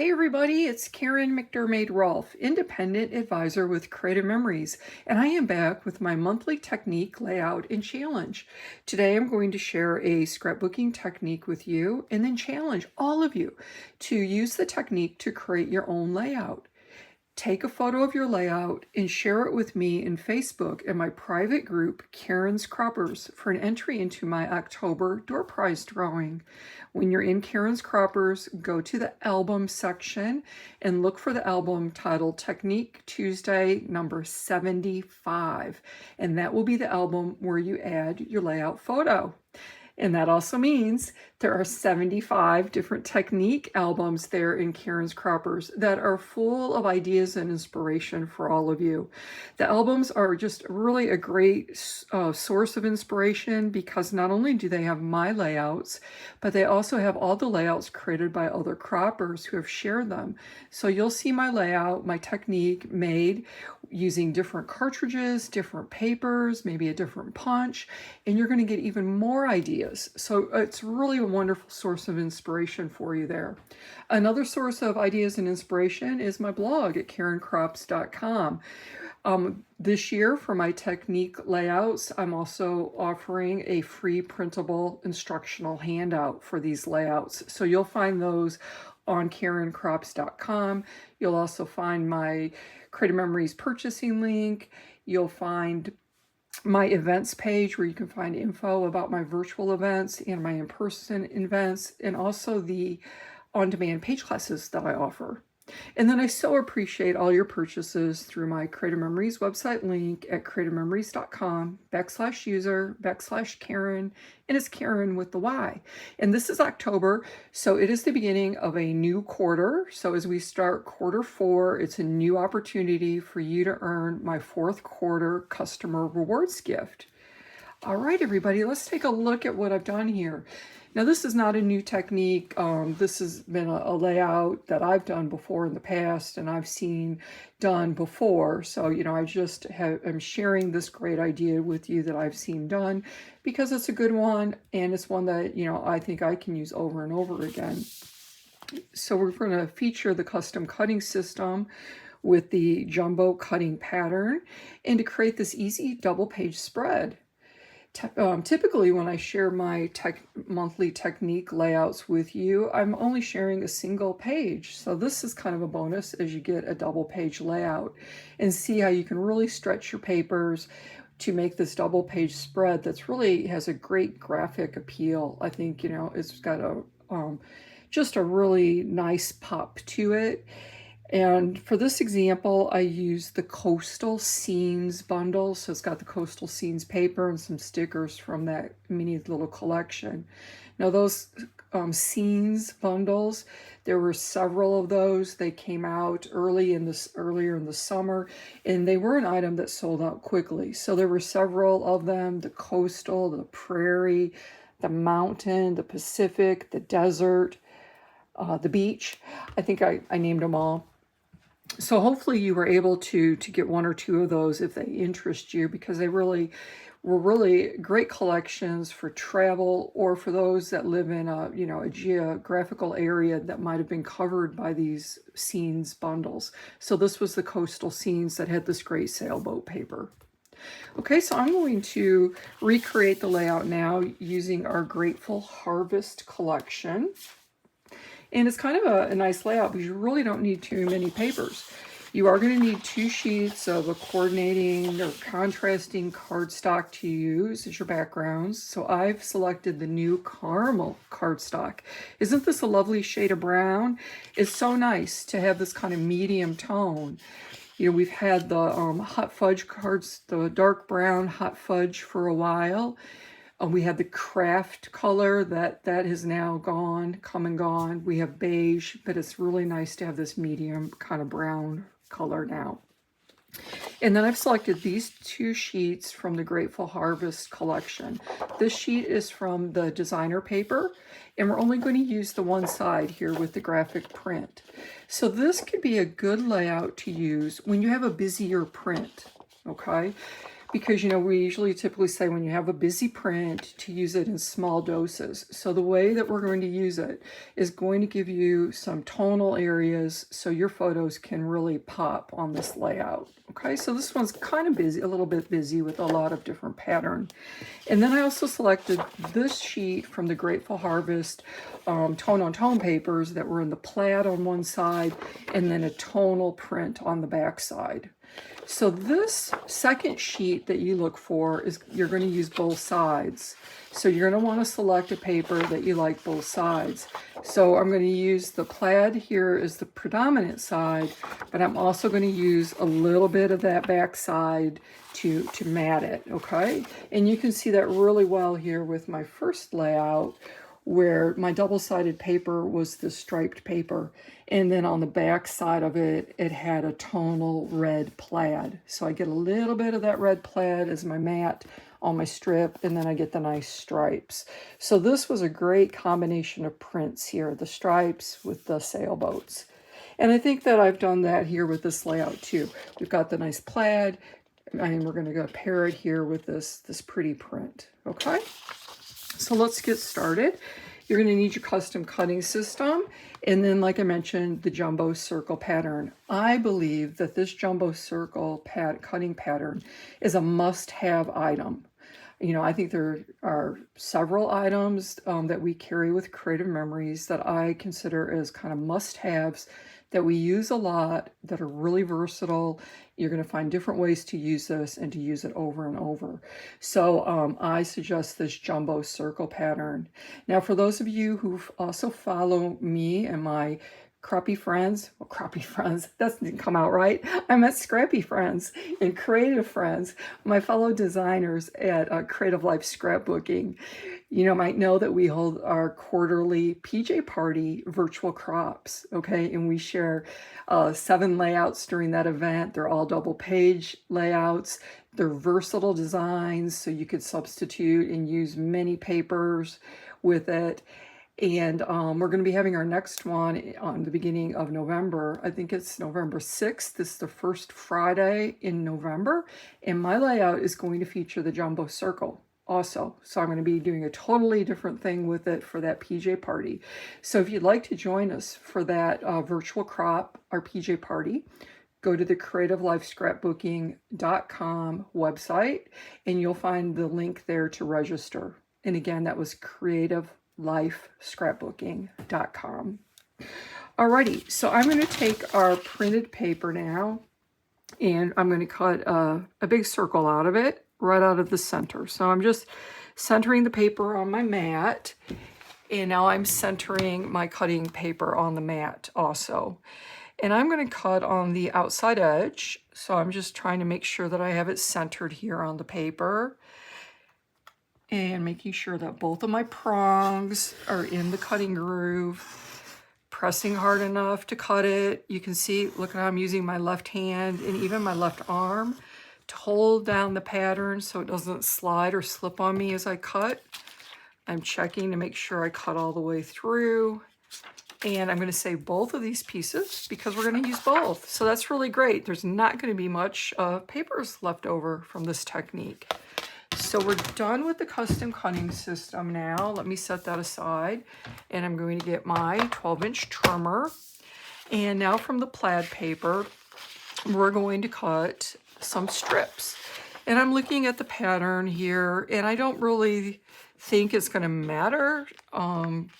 Hey everybody, it's Karen McDermott Rolfe, Independent Advisor with Creative Memories, and I am back with my monthly technique layout and challenge. Today I'm going to share a scrapbooking technique with you and then challenge all of you to use the technique to create your own layout. Take a photo of your layout and share it with me in Facebook in my private group, Karen's Croppers, for an entry into my October door prize drawing. When you're in Karen's Croppers, go to the album section and look for the album titled Technique Tuesday number 75. And that will be the album where you add your layout photo. And that also means there are 75 different technique albums there in Karen's Croppers that are full of ideas and inspiration for all of you. The albums are just really a great source of inspiration because not only do they have my layouts, but they also have all the layouts created by other croppers who have shared them. So you'll see my layout, my technique made using different cartridges, different papers, maybe a different punch, and you're going to get even more ideas. So it's really a wonderful source of inspiration for you there. Another source of ideas and inspiration is my blog at karencrops.com. This year for my technique layouts, I'm also offering a free printable instructional handout for these layouts. So you'll find those on karencrops.com. You'll also find my Creative Memories purchasing link. You'll find my events page where you can find info about my virtual events and my in-person events, and also the on-demand page classes that I offer. And then I so appreciate all your purchases through my Creative Memories website link at creativememories.com/user/Karen, and it's Karen with the Y. And this is October, so it is the beginning of a new quarter. So as we start quarter 4, it's a new opportunity for you to earn my 4th quarter customer rewards gift. All right, everybody, let's take a look at what I've done here. Now, this is not a new technique. This has been a layout that I've done before in the past and I've seen done before. So, I just am sharing this great idea with you that I've seen done because it's a good one and it's one that, I think I can use over and over again. So we're going to feature the custom cutting system with the jumbo cutting pattern and to create this easy double page spread. Typically, when I share my monthly technique layouts with you, I'm only sharing a single page. So this is kind of a bonus as you get a double page layout and see how you can really stretch your papers to make this double page spread that's really has a great graphic appeal. I think, it's got just a really nice pop to it. And for this example, I used the Coastal Scenes bundle. So it's got the Coastal Scenes paper and some stickers from that mini little collection. Now those scenes bundles, there were several of those. They came out earlier in the summer, and they were an item that sold out quickly. So there were several of them: the coastal, the prairie, the mountain, the Pacific, the desert, the beach. I think I named them all. So hopefully you were able to get one or two of those if they interest you, because they really were really great collections for travel or for those that live in a geographical area that might have been covered by these scenes bundles. So this was the Coastal Scenes that had this great sailboat paper. Okay, so I'm going to recreate the layout now using our Grateful Harvest collection. And it's kind of a nice layout because you really don't need too many papers. You are going to need 2 sheets of a coordinating or contrasting cardstock to use as your backgrounds. So I've selected the new caramel cardstock. Isn't this a lovely shade of brown? It's so nice to have this kind of medium tone. We've had the hot fudge cards, the dark brown hot fudge for a while. We had the craft color that has now come and gone. We have beige, but it's really nice to have this medium kind of brown color now. And then I've selected these 2 sheets from the Grateful Harvest collection. This sheet is from the designer paper, and we're only going to use the one side here with the graphic print. So this could be a good layout to use when you have a busier print, okay? because, you know, we usually typically say when you have a busy print to use it in small doses. So the way that we're going to use it is going to give you some tonal areas so your photos can really pop on this layout. Okay, so this one's kind of busy, a little bit busy with a lot of different pattern. And then I also selected this sheet from the Grateful Harvest tone-on-tone papers that were in the plaid on one side and then a tonal print on the back side. So this second sheet that you look for is you're going to use both sides. So you're going to want to select a paper that you like both sides. So I'm going to use the plaid here as the predominant side, but I'm also going to use a little bit of that back side to mat it, okay? And you can see that really well here with my first layout, where my double-sided paper was the striped paper, and then on the back side of it, it had a tonal red plaid. So I get a little bit of that red plaid as my mat on my strip, and then I get the nice stripes. So this was a great combination of prints here, the stripes with the sailboats. And I think that I've done that here with this layout too. We've got the nice plaid, and we're gonna go pair it here with this pretty print, okay? So let's get started. You're going to need your custom cutting system, and then, like I mentioned, the jumbo circle pattern. I believe that this jumbo circle cutting pattern is a must-have item. You know, I think there are several items that we carry with Creative Memories that I consider as kind of must-haves that we use a lot, that are really versatile. You're going to find different ways to use this and to use it over and over. So I suggest this jumbo circle pattern. Now, for those of you who also follow me and my Crappy Friends, well, Crappy Friends, that didn't come out right. I meant Scrappy Friends and Creative Friends, my fellow designers at Creative Life Scrapbooking. You know, might know that we hold our quarterly PJ Party virtual crops, okay? And we share 7 layouts during that event. They're all double page layouts. They're versatile designs, so you could substitute and use many papers with it. And we're going to be having our next one on the beginning of November. I think it's November 6th. This is the first Friday in November. And my layout is going to feature the jumbo circle also. So I'm going to be doing a totally different thing with it for that PJ Party. So if you'd like to join us for that virtual crop, our PJ Party, go to the creativelifescrapbooking.com website, and you'll find the link there to register. And again, that was creativelifescrapbooking.com. Alrighty, so I'm going to take our printed paper now, and I'm going to cut a big circle out of it, right out of the center. So I'm just centering the paper on my mat, and now I'm centering my cutting paper on the mat also. And I'm going to cut on the outside edge, so I'm just trying to make sure that I have it centered here on the paper, and making sure that both of my prongs are in the cutting groove, pressing hard enough to cut it. You can see, look at how I'm using my left hand and even my left arm to hold down the pattern so it doesn't slide or slip on me as I cut. I'm checking to make sure I cut all the way through. And I'm going to save both of these pieces because we're going to use both. So that's really great. There's not going to be much papers left over from this technique. So we're done with the custom cutting system now. Let me set that aside. And I'm going to get my 12-inch trimmer. And now from the plaid paper, we're going to cut some strips. And I'm looking at the pattern here, and I don't really think it's going to matter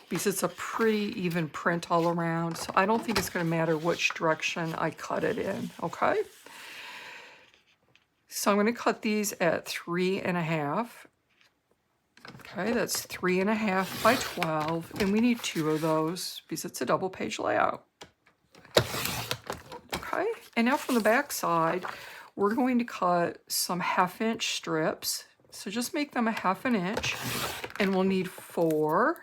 because it's a pretty even print all around. So I don't think it's going to matter which direction I cut it in, okay? So I'm going to cut these at 3.5. Okay, that's 3.5 by 12, and we need 2 of those because it's a double page layout. Okay, and now from the back side, we're going to cut some 1/2-inch strips. So just make them 1/2 inch, and we'll need 4.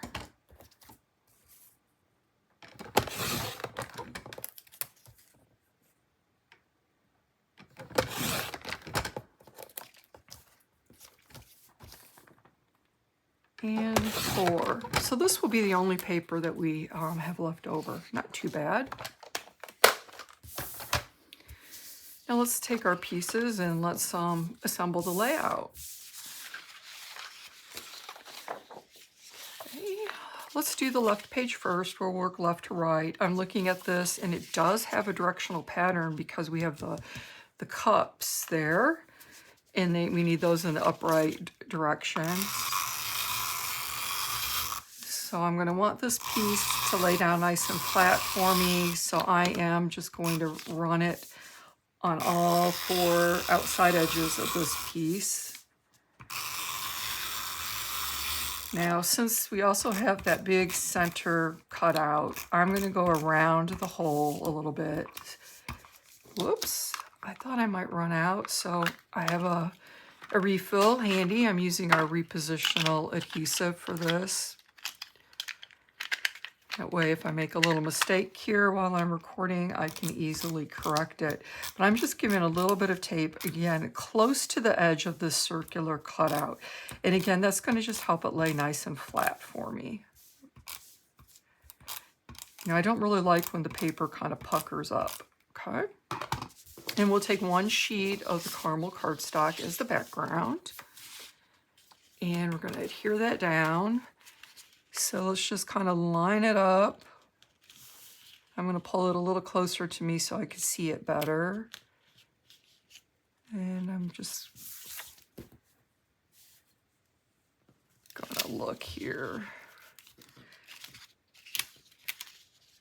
And 4. So this will be the only paper that we have left over. Not too bad. Now let's take our pieces and let's assemble the layout. Okay. Let's do the left page first. We'll work left to right. I'm looking at this and it does have a directional pattern because we have the cups there, and we need those in the upright direction. So I'm going to want this piece to lay down nice and flat for me. So I am just going to run it on all 4 outside edges of this piece. Now, since we also have that big center cutout, I'm going to go around the hole a little bit. Whoops, I thought I might run out, so I have a refill handy. I'm using our repositional adhesive for this. That way, if I make a little mistake here while I'm recording, I can easily correct it. But I'm just giving a little bit of tape, again, close to the edge of this circular cutout. And again, that's going to just help it lay nice and flat for me. Now, I don't really like when the paper kind of puckers up, okay? And we'll take 1 sheet of the caramel cardstock as the background. And we're going to adhere that down. So let's just kind of line it up. I'm going to pull it a little closer to me so I can see it better. And I'm just going to look here.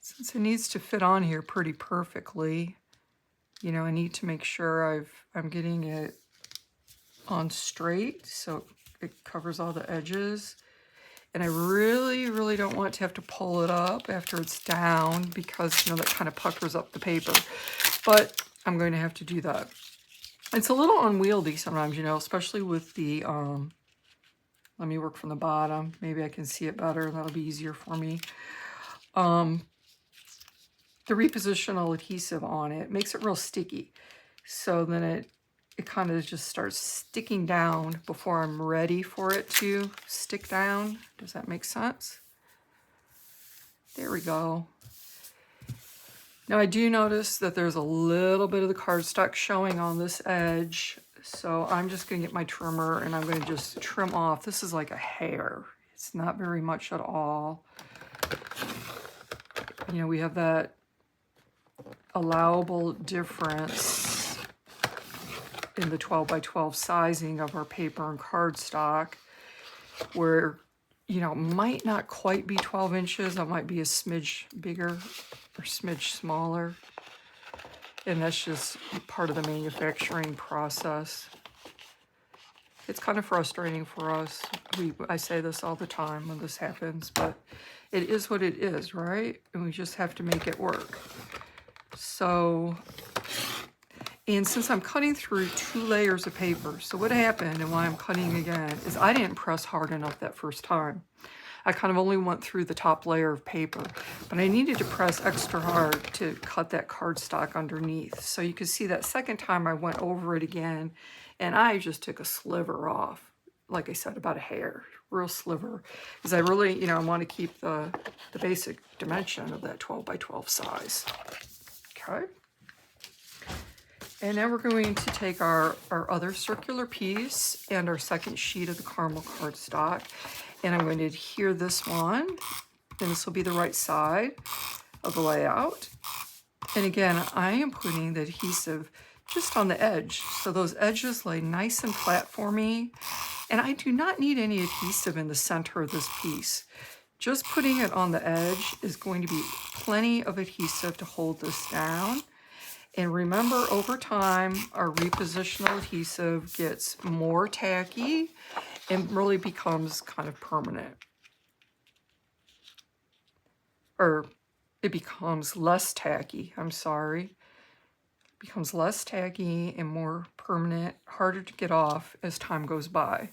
Since it needs to fit on here pretty perfectly, you know, I need to make sure I'm getting it on straight so it covers all the edges. And I really, really don't want to have to pull it up after it's down because, you know, that kind of puckers up the paper. But I'm going to have to do that. It's a little unwieldy sometimes, you know, especially with the, let me work from the bottom. Maybe I can see it better. That'll be easier for me. The repositional adhesive on it makes it real sticky. So then it kind of just starts sticking down before I'm ready for it to stick down. Does that make sense? There we go. Now I do notice that there's a little bit of the cardstock showing on this edge. So I'm just going to get my trimmer and I'm going to just trim off. This is like a hair. It's not very much at all. You know, we have that allowable difference in the 12 by 12 sizing of our paper and cardstock, where, you know, might not quite be 12 inches. It might be a smidge bigger or smidge smaller. And that's just part of the manufacturing process. It's kind of frustrating for us. I say this all the time when this happens, but it is what it is, right? And we just have to make it work. So, and since I'm cutting through 2 layers of paper, so what happened and why I'm cutting again is I didn't press hard enough that first time. I kind of only went through the top layer of paper, but I needed to press extra hard to cut that cardstock underneath. So you can see that second time I went over it again and I just took a sliver off. Like I said, about a hair, real sliver, because I really, you know, I want to keep the basic dimension of that 12 by 12 size. Okay. And now we're going to take our other circular piece and our second sheet of the caramel cardstock, and I'm going to adhere this one, and this will be the right side of the layout. And again, I am putting the adhesive just on the edge, so those edges lay nice and flat for me. And I do not need any adhesive in the center of this piece. Just putting it on the edge is going to be plenty of adhesive to hold this down. And remember, over time, our repositional adhesive gets more tacky and really becomes kind of permanent. Or it becomes less tacky, I'm sorry. It becomes less tacky and more permanent, harder to get off as time goes by.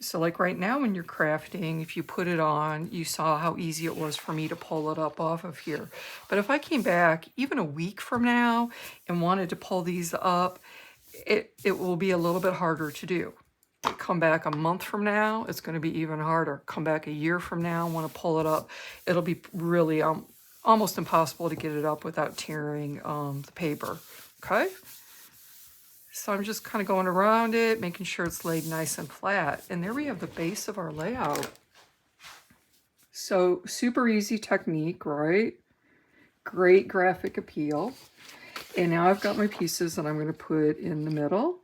So like right now when you're crafting, if you put it on, you saw how easy it was for me to pull it up off of here. But if I came back even a week from now and wanted to pull these up, it will be a little bit harder to do. Come back a month from now, it's going to be even harder. Come back a year from now, want to pull it up, it'll be really almost impossible to get it up without tearing the paper. Okay. So I'm just kind of going around it, making sure it's laid nice and flat. And there we have the base of our layout. So super easy technique, right? Great graphic appeal. And now I've got my pieces that I'm going to put in the middle.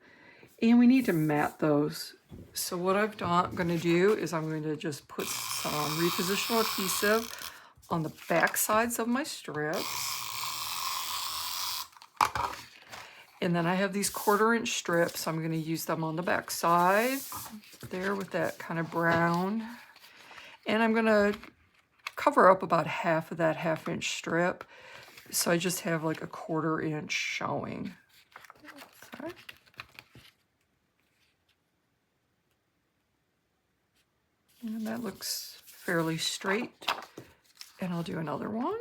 And we need to mat those. So what I'm going to do is I'm going to just put some repositional adhesive on the back sides of my strips. And then I have these 1/4 inch strips. I'm going to use them on the back side there with that kind of brown. And I'm going to cover up about half of that 1/2 inch strip. So I just have like a 1/4 inch showing. Okay. And that looks fairly straight. And I'll do another one.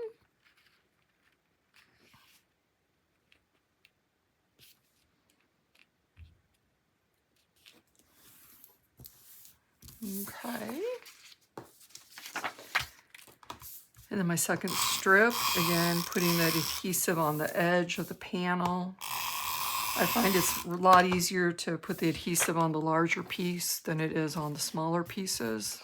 Okay. And then my second strip, again, putting that adhesive on the edge of the panel. I find it's a lot easier to put the adhesive on the larger piece than it is on the smaller pieces.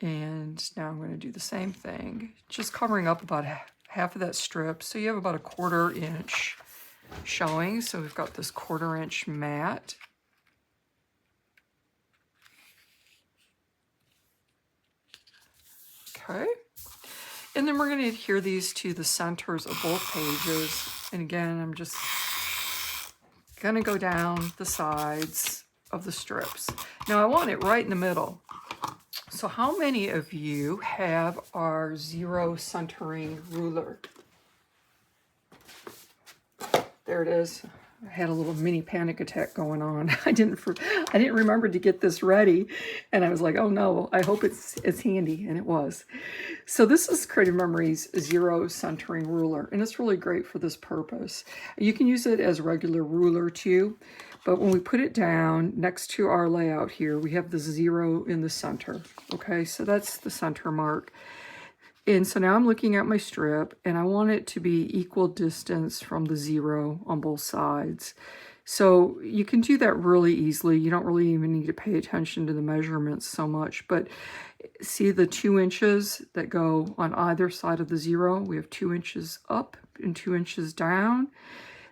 And now I'm going to do the same thing, just covering up about half of that strip. So you have about a 1/4 inch showing. So we've got this 1/4 inch mat. Okay. And then we're going to adhere these to the centers of both pages. And again, I'm just going to go down the sides of the strips. Now I want it right in the middle. So how many of you have our 0 centering ruler? There it is. I had a little mini panic attack going on. I didn't remember to get this ready, and I was like, oh no, I hope it's handy, and it was. So this is Creative Memories 0 centering ruler, and it's really great for this purpose. You can use it as a regular ruler too, but when we put it down next to our layout here, we have the 0 in the center. Okay, so that's the center mark. And so now I'm looking at my strip, and I want it to be equal distance from the 0 on both sides. So you can do that really easily. You don't really even need to pay attention to the measurements so much. But see the 2 inches that go on either side of the 0? We have 2 inches up and 2 inches down.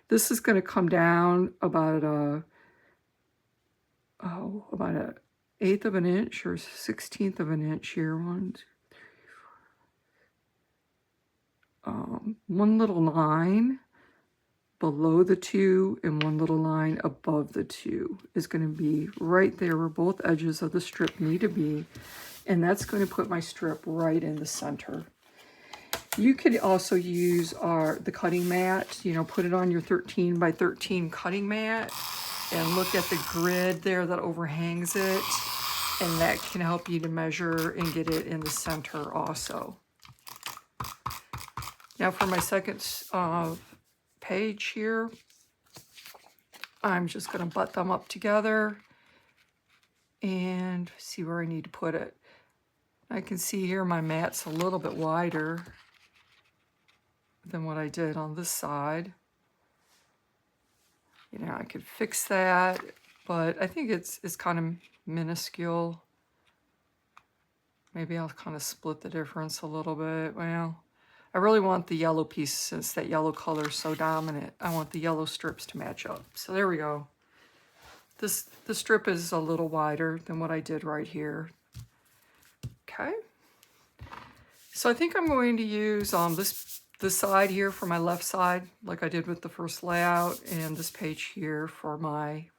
This is going to come down about an 1/8 of an inch or 1/16 of an inch here. One little line below the 2 and one little line above the 2 is going to be right there where both edges of the strip need to be. And that's going to put my strip right in the center. You could also use the cutting mat, put it on your 13 by 13 cutting mat and look at the grid there that overhangs it. And that can help you to measure and get it in the center also. Now for my second page here, I'm just going to butt them up together and see where I need to put it. I can see here my mat's a little bit wider than what I did on this side. I could fix that, but I think it's kind of minuscule. Maybe I'll kind of split the difference a little bit. Well, I really want the yellow piece, since that yellow color is so dominant. I want the yellow strips to match up. So there we go. The strip is a little wider than what I did right here. Okay. So I think I'm going to use this side here for my left side, like I did with the first layout, and this page here for my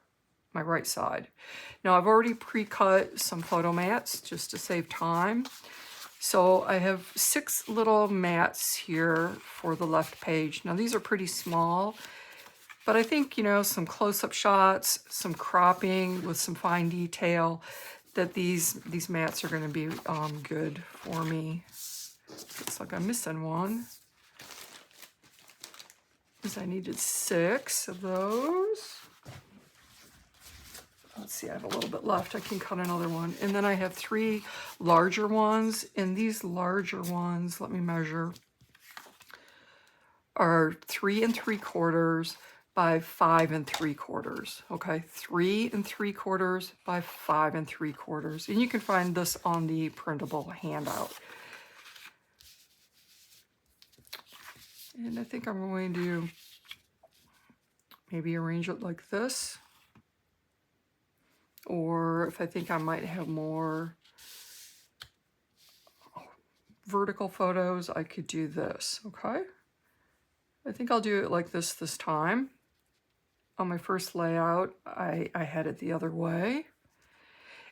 right side. Now I've already pre-cut some photo mats just to save time. So I have 6 little mats here for the left page. Now these are pretty small, but I think, some close-up shots, some cropping with some fine detail, that these mats are going to be good for me. Looks like I'm missing one, because I needed 6 of those. Let's see, I have a little bit left. I can cut another one. And then I have 3 larger ones. And these larger ones, let me measure, are 3 3/4 by 5 3/4. Okay, 3 3/4 by 5 3/4. And you can find this on the printable handout. And I think I'm going to maybe arrange it like this. Or if I think I might have more vertical photos, I could do this, okay? I think I'll do it like this time. On my first layout, I had it the other way.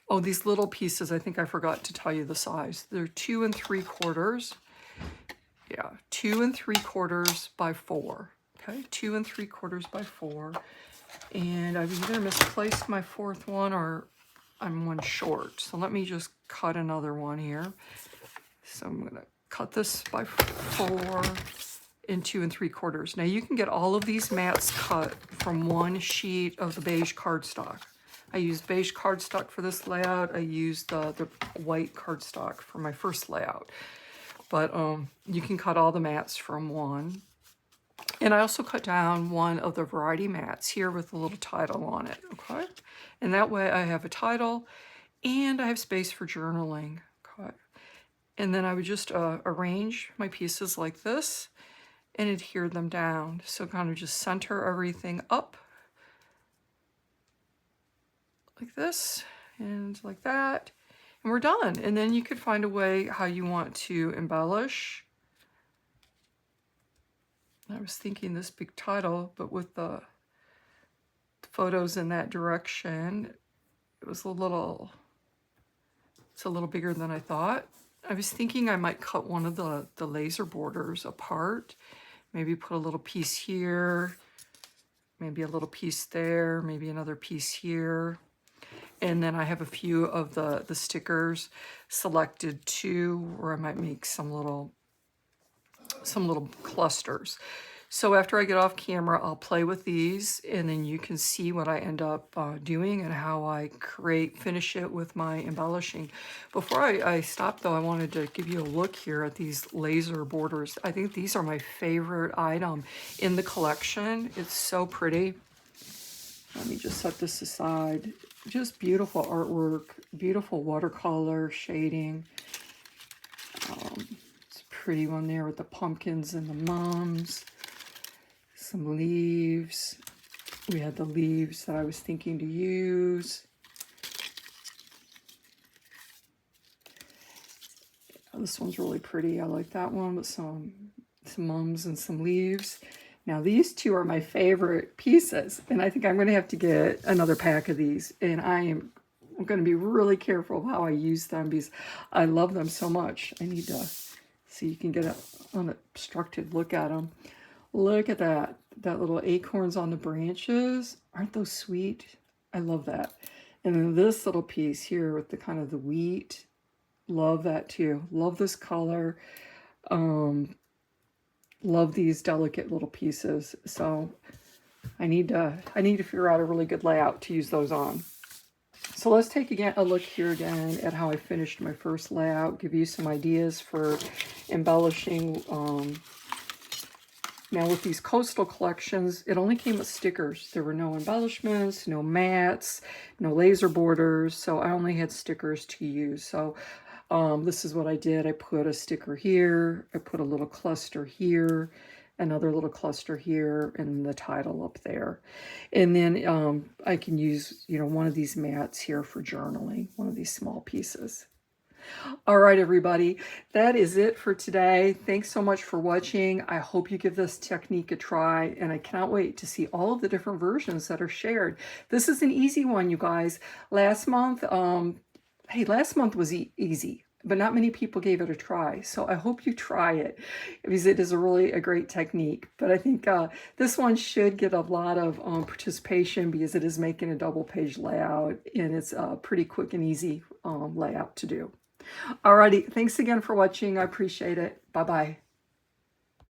Oh, these little pieces, I think I forgot to tell you the size. They're 2 3/4. Yeah, 2 3/4 by 4. Okay, 2 3/4 by 4. And I've either misplaced my fourth one or I'm one short. So let me just cut another one here. So I'm gonna cut this by 4 and 2 3/4. Now you can get all of these mats cut from one sheet of the beige cardstock. I used beige cardstock for this layout. I used the white cardstock for my first layout. But you can cut all the mats from one. And I also cut down one of the variety mats here with a little title on it, okay? And that way I have a title and I have space for journaling, okay? And then I would just arrange my pieces like this and adhere them down. So kind of just center everything up like this and like that. And we're done. And then you could find a way how you want to embellish. I was thinking this big title, but with the photos in that direction, it's a little bigger than I thought. I was thinking I might cut one of the laser borders apart, maybe put a little piece here, maybe a little piece there, maybe another piece here. And then I have a few of the stickers selected too, where I might make some little clusters. So after I get off camera, I'll play with these and then you can see what I end up doing and how I finish it with my embellishing. Before I stop though, I wanted to give you a look here at these laser borders. I think these are my favorite item in the collection. It's so pretty. Let me just set this aside. Just beautiful artwork, beautiful watercolor shading. It's a pretty one there with the pumpkins and the mums. Some leaves. We had the leaves that I was thinking to use. This one's really pretty. I like that one with some mums and some leaves. Now these two are my favorite pieces, and I think I'm going to have to get another pack of these, and I'm going to be really careful how I use them because I love them so much. I need to, so you can get an unobstructed look at them. Look at that little acorns on the branches. Aren't those sweet? I love that. And then this little piece here with the kind of the wheat. Love that too. Love this color. Love these delicate little pieces. So I need to figure out a really good layout to use those on. So let's take a look here again at how I finished my first layout, give you some ideas for embellishing. Now with these coastal collections, it only came with stickers. There were no embellishments, no mats, no laser borders, so I only had stickers to use. So this is what I did. I put a sticker here, I put a little cluster here, another little cluster here, and the title up there. And then I can use, one of these mats here for journaling, one of these small pieces. All right, everybody, that is it for today. Thanks so much for watching. I hope you give this technique a try, and I cannot wait to see all of the different versions that are shared. This is an easy one, you guys. Last month was easy, but not many people gave it a try. So I hope you try it because it is a great technique. But I think this one should get a lot of participation because it is making a double page layout, and it's a pretty quick and easy layout to do. Alrighty, thanks again for watching. I appreciate it. Bye-bye.